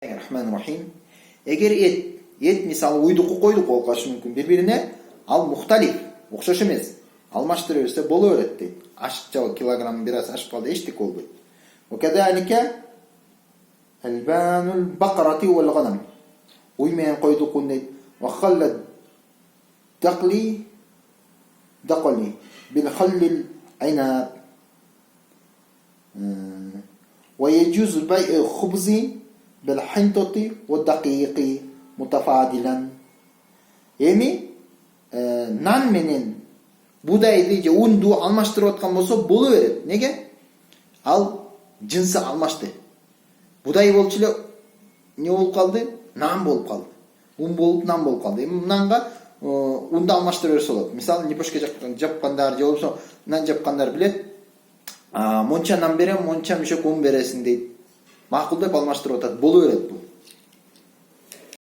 Рахманир-рахим. Эгер эт мисалы уйдукку койдук окушу мүмкүн бири-бирине, ал мухталиф, окшош эмес. Алмаштыра берсе боло берет дейт. Ашыкча килограмм бир аз ашып калды, эчтеке болбойт. Вакадалика албанул бакарати вал ганам. Уй менен койдукун дейт. Вахалла дакли бил халлил айнаб. ويجوز بيع الخبز بالحنطة والدقيق متفاضلا. Нан менен будайды же унду алмаштырып аткан болсо боло берет. Неге? Ал жынсы алмашты. Будай болчу эле не болуп калды? Нан болуп калды. Un болуп нан болуп калды. Нанга унду алмаштыра берсе болот. Мисалы лепешка жапкандар же болбосо нан жапкандар билет. Монча нан берем, монча мешок un бересиң дейт. Макул деп алмаштырып атат. Боло берет бул.